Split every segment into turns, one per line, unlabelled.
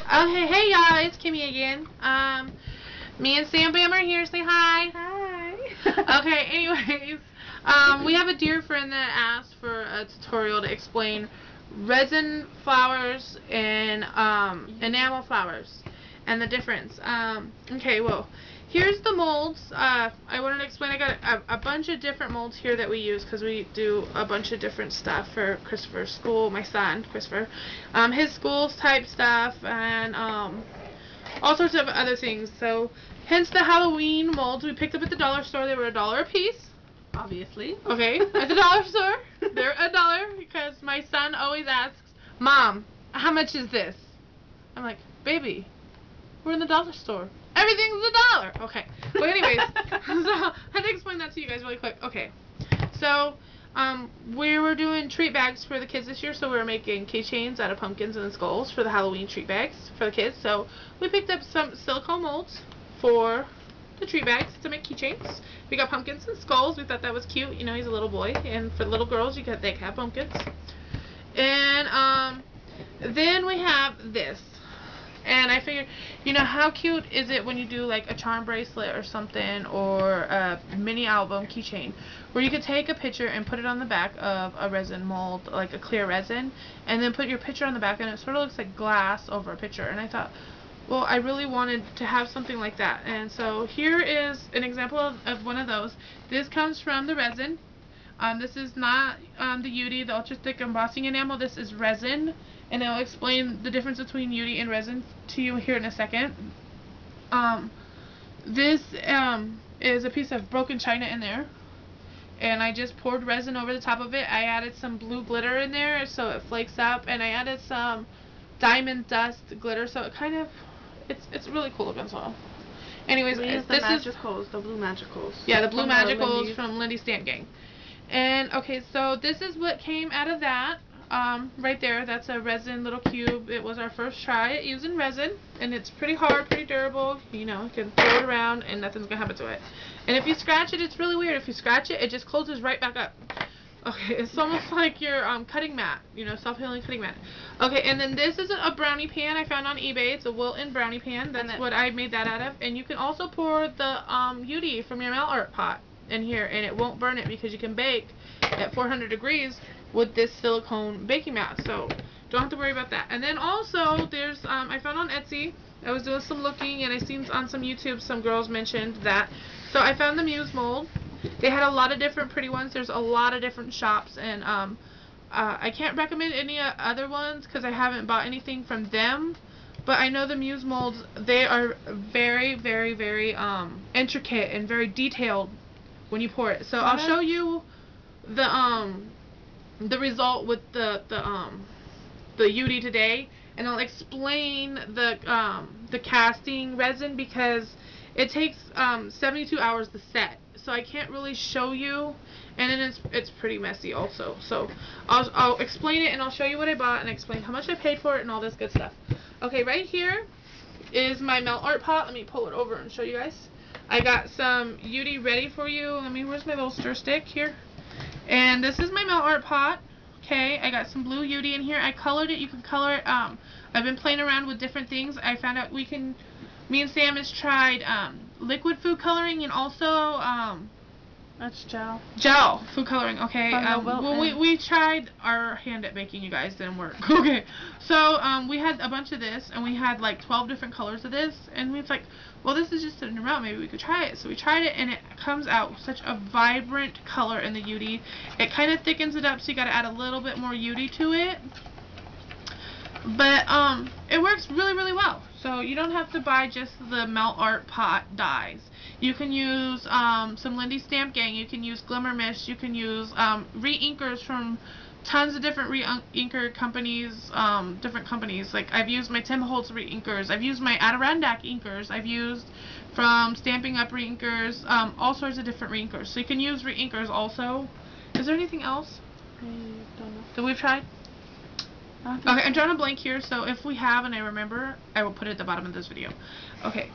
Okay, hey y'all, it's Kimmy again. Me and Sam Bam are here. Say hi.
Hi.
Okay, anyways, we have a dear friend that asked for a tutorial to explain resin flowers and enamel flowers and the difference. Okay, well, here's the molds. I wanted to explain. I got a bunch of different molds here that we use because we do a bunch of different stuff for Christopher's school. My son, Christopher, his school type stuff and all sorts of other things. So, hence the Halloween molds we picked up at the dollar store. They were $1 a piece.
Obviously.
Okay, at the dollar store, they're $1 because my son always asks, "Mom, how much is this?" I'm like, "Baby, we're in the dollar store. Everything's $1." Okay. But anyways, so I had to explain that to you guys really quick. Okay. So, we were doing treat bags for the kids this year, so we were making keychains out of pumpkins and skulls for the Halloween treat bags for the kids. So, we picked up some silicone molds for the treat bags to make keychains. We got pumpkins and skulls. We thought that was cute. You know, he's a little boy, and for little girls, they can have pumpkins. And then we have this. And I figured, you know, how cute is it when you do like a charm bracelet or something, or a mini album keychain, where you could take a picture and put it on the back of a resin mold, like a clear resin, and then put your picture on the back, and it sort of looks like glass over a picture. And I thought, well, I really wanted to have something like that. And so here is an example of one of those. This comes from the resin. This is not the utee, the ultra thick embossing enamel. This is resin, and I'll explain the difference between utee and resin to you here in a second. This is a piece of broken china in there, and I just poured resin over the top of it. I added some blue glitter in there so it flakes up, and I added some diamond dust glitter so it kind of, it's really cool looking. So anyways,
We use the magicals, the blue magicals.
Yeah, the blue magicals from Lindy's Stamp Gang. And okay, so this is what came out of that. Right there, that's a resin little cube. It was our first try at using resin, and it's pretty hard, pretty durable. You know, you can throw it around and nothing's gonna happen to it. And if you scratch it, it's really weird. If you scratch it, it just closes right back up. Okay, it's almost like your cutting mat, you know, self-healing cutting mat. Okay, and then this is a brownie pan I found on eBay. It's a Wilton brownie pan. That's what I made that out of. And you can also pour the utee from your mail art pot in here, and it won't burn it because you can bake at 400 degrees with this silicone baking mat, so don't have to worry about that. And then also there's I found on Etsy, I was doing some looking and I seen on some YouTube some girls mentioned that, so I found the Muse mold. They had a lot of different pretty ones. There's a lot of different shops, and I can't recommend any other ones because I haven't bought anything from them. But I know the Muse molds, they are very, very, very intricate and very detailed when you pour it. So I'll show you the result with the utee today, and I'll explain the casting resin because it takes 72 hours to set. So I can't really show you, and then it's pretty messy also. So I'll explain it, and I'll show you what I bought and explain how much I paid for it and all this good stuff. Okay, right here is my melt art pot. Let me pull it over and show you guys. I got some utee ready for you. Where's my little stir stick here? And this is my melt art pot. Okay, I got some blue utee in here. I colored it. You can color it. I've been playing around with different things. I found out me and Sam has tried liquid food coloring and also
That's gel.
Gel food coloring. Okay.
Well,
we tried our hand at baking, you guys. Didn't work. Okay. So we had a bunch of this, and we had like 12 different colors of this, and we was like, well, this is just sitting around. Maybe we could try it. So we tried it, and it comes out such a vibrant color in the utee. It kind of thickens it up, so you got to add a little bit more utee to it. But it works really, really well. So you don't have to buy just the melt art pot dyes. You can use some Lindy's Stamp Gang. You can use Glimmer Mist. You can use re-inkers from tons of different re-inker companies, different companies. Like I've used my Tim Holtz re-inkers. I've used my Adirondack inkers. I've used from Stampin' Up re-inkers, all sorts of different re-inkers. So you can use re-inkers also. Is there anything else
I don't know
that we've tried? Okay, I'm drawing a blank here, so if we have and I remember, I will put it at the bottom of this video. Okay.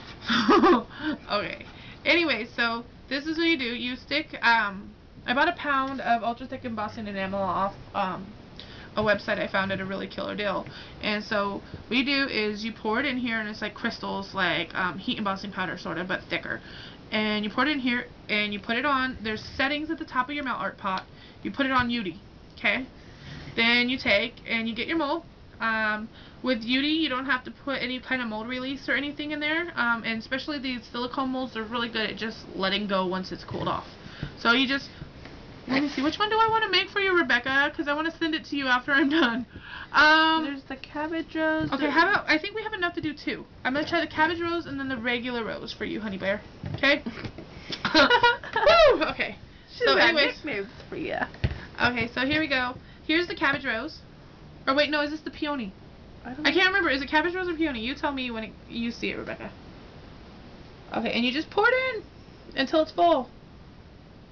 Okay. Anyway, so this is what you do. You stick, I bought a pound of ultra thick embossing enamel off a website I found at a really killer deal. And so what you do is you pour it in here, and it's like crystals, like heat embossing powder sort of, but thicker. And you pour it in here and you put it on. There's settings at the top of your melt art pot. You put it on utee, okay? Then you take and you get your mold. With utee, you don't have to put any kind of mold release or anything in there, and especially these silicone molds are really good at just letting go once it's cooled off. So you just, let me see, which one do I want to make for you, Rebecca? Because I want to send it to you after I'm done.
There's the cabbage rose.
Okay, how about, I think we have enough to do 2. I'm going to try the cabbage rose and then the regular rose for you, honey bear. Okay? Woo! Okay. So anyways,
nicknames for you.
okay, so here we go. Here's the cabbage rose. Or wait, no, is this the peony? I can't remember. Is it cabbage rose or peony? You tell me when you see it, Rebecca. Okay, and you just pour it in until it's full.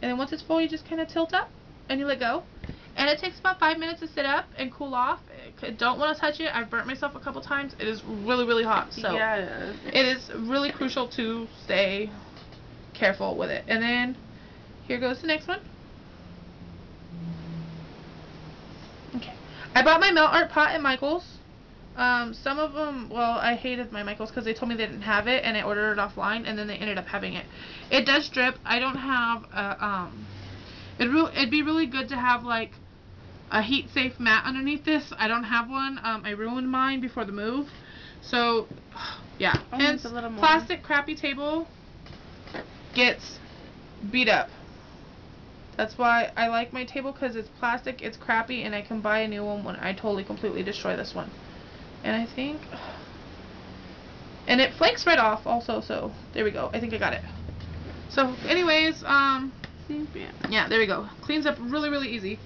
And then once it's full, you just kind of tilt up and you let go. And it takes about 5 minutes to sit up and cool off. Don't want to touch it. I've burnt myself a couple times. It is really, really hot. So
yeah,
it is really crucial to stay careful with it. And then here goes the next one. Okay. I bought my melt art pot at Michael's. Some of them, well, I hated my Michael's because they told me they didn't have it, and I ordered it offline, and then they ended up having it. It does drip. I don't have a, it'd be really good to have like a heat safe mat underneath this. I don't have one. I ruined mine before the move. So, yeah. Hence, plastic crappy table gets beat up. That's why I like my table, because it's plastic, it's crappy, and I can buy a new one when I totally completely destroy this one. And I think, and it flakes right off also, so there we go. I think I got it. So anyways, yeah, there we go. Cleans up really, really easy.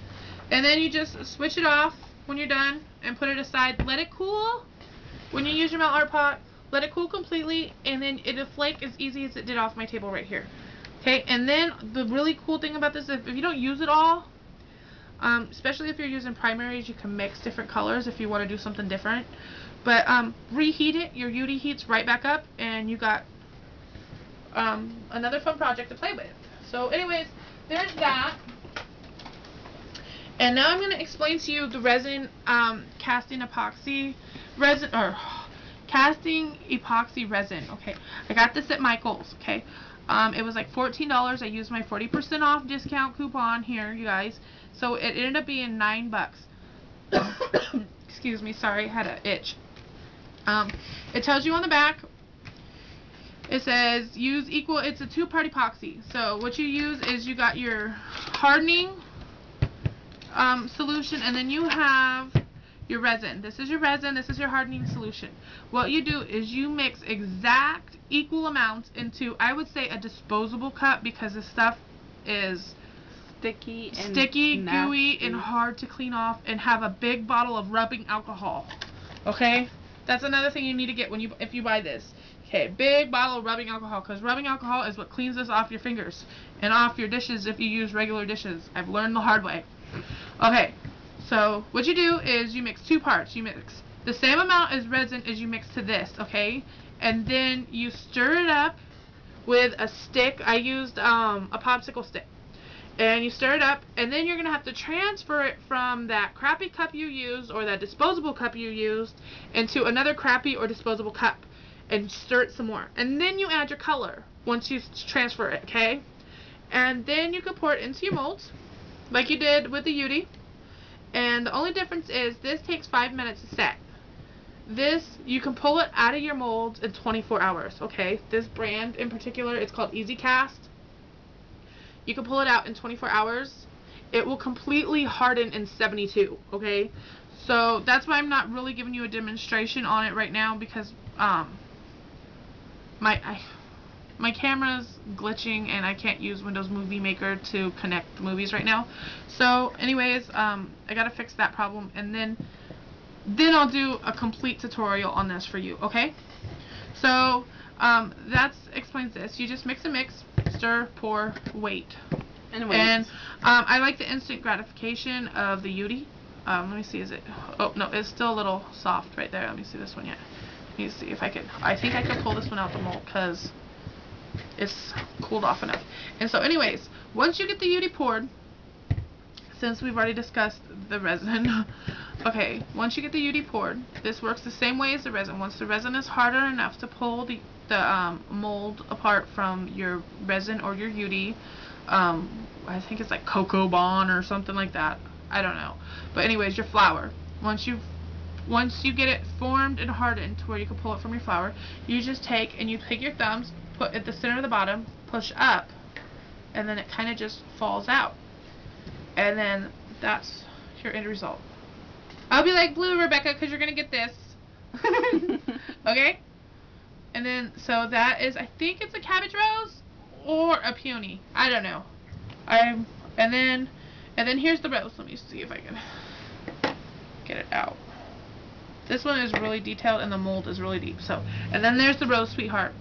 And then you just switch it off when you're done and put it aside. Let it cool. When you use your melt art pot, let it cool completely, and then it'll flake as easy as it did off my table right here. Okay, and then the really cool thing about this is if you don't use it all, especially if you're using primaries, you can mix different colors if you want to do something different. But reheat it, your utee heats right back up, and you got another fun project to play with. So anyways, there's that. And now I'm going to explain to you the resin casting epoxy resin, or casting epoxy resin. Okay, I got this at Michael's. Okay, it was like $14. I used my 40% off discount coupon here, you guys. So it ended up being $9. Excuse me, sorry, I had an itch. It tells you on the back, it says use equal, it's a 2-part epoxy. So what you use is you got your hardening solution, and then you have your resin. This is your resin, this is your hardening solution. What you do is you mix exact equal amounts into, I would say, a disposable cup, because this stuff is sticky, gooey, and hard to clean off, and have a big bottle of rubbing alcohol. Okay? That's another thing you need to get when if you buy this. Okay, big bottle of rubbing alcohol, because rubbing alcohol is what cleans this off your fingers and off your dishes if you use regular dishes. I've learned the hard way. Okay, so what you do is you mix 2 parts. You mix the same amount as resin as you mix to this, okay? And then you stir it up with a stick. I used a popsicle stick. And you stir it up, and then you're going to have to transfer it from that crappy cup you used, or that disposable cup you used, into another crappy or disposable cup, and stir it some more. And then you add your color once you transfer it, okay? And then you can pour it into your molds, like you did with the utee. And the only difference is this takes 5 minutes to set. This, you can pull it out of your molds in 24 hours, okay? This brand in particular, it's called Easy Cast. You can pull it out in 24 hours. It will completely harden in 72, okay? So that's why I'm not really giving you a demonstration on it right now, because my camera's glitching and I can't use Windows Movie Maker to connect the movies right now. So anyways, I gotta fix that problem, and then I'll do a complete tutorial on this for you, okay? So that explains this. You just mix and mix, stir, pour, wait. And I like the instant gratification of the utee. Let me see, is it, oh no, it's still a little soft right there. Let me see this one yet. Let me see if I can, I think I can pull this one out the mold, because it's cooled off enough. And so anyways, once you get the utee poured, since we've already discussed the resin, Okay, once you get the UD poured, this works the same way as the resin. Once the resin is harder enough to pull the mold apart from your resin or your UD, I think it's like Cocoa Bond or something like that. I don't know. But anyways, your flour. Once you get it formed and hardened to where you can pull it from your flour, you just take and you take your thumbs, put at the center of the bottom, push up, and then it kind of just falls out. And then that's your end result. I'll be like blue, Rebecca, because you're going to get this. Okay? And then, so that is, I think it's a cabbage rose or a peony. I don't know. And then here's the rose. Let me see if I can get it out. This one is really detailed and the mold is really deep. So, and then there's the rose, sweetheart.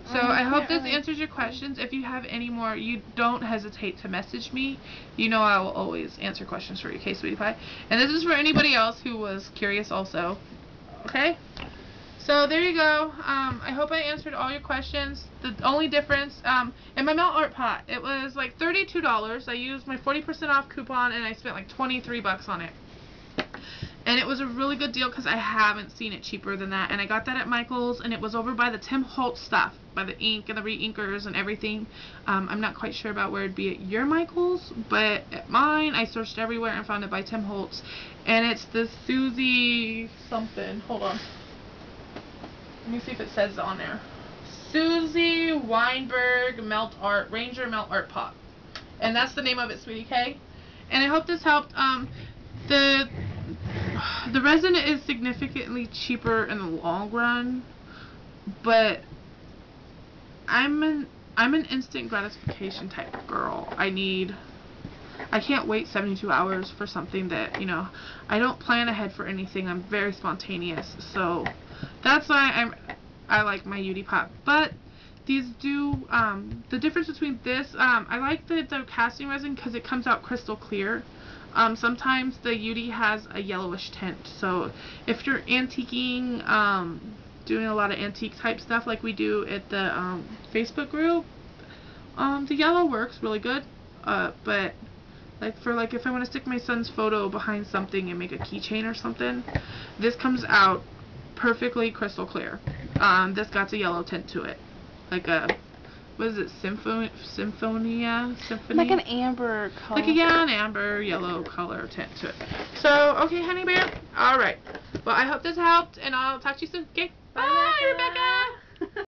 So I hope this answers your questions. If you have any more, you don't hesitate to message me. You know I will always answer questions for you, okay, sweetie pie? And this is for anybody else who was curious also. Okay? So there you go. I hope I answered all your questions. The only difference, in my melt art pot, it was like $32. I used my 40% off coupon and I spent like 23 bucks on it. And it was a really good deal because I haven't seen it cheaper than that. And I got that at Michael's, and it was over by the Tim Holtz stuff, by the ink and the re-inkers and everything. I'm not quite sure about where it'd be at your Michael's, but at mine, I searched everywhere and found it by Tim Holtz. And it's the Susie something. Hold on. Let me see if it says on there. Susie Weinberg Melt Art, Ranger Melt Art Pot. And that's the name of it, sweetie K. And I hope this helped. The resin is significantly cheaper in the long run, but I'm an instant gratification type of girl. I can't wait 72 hours for something that, you know, I don't plan ahead for anything. I'm very spontaneous, so that's why I like my UD pot. But these do, the difference between this, I like the casting resin because it comes out crystal clear. Sometimes the UD has a yellowish tint, so if you're antiquing, doing a lot of antique type stuff like we do at the Facebook group, the yellow works really good. But like if I want to stick my son's photo behind something and make a keychain or something, this comes out perfectly crystal clear. This got a yellow tint to it, like a, what is it, Symphonia?
Like an amber color.
Like an amber yellow color tint to it. So, okay, honey bear. Alright. Well, I hope this helped, and I'll talk to you soon. Okay? Bye, Rebecca.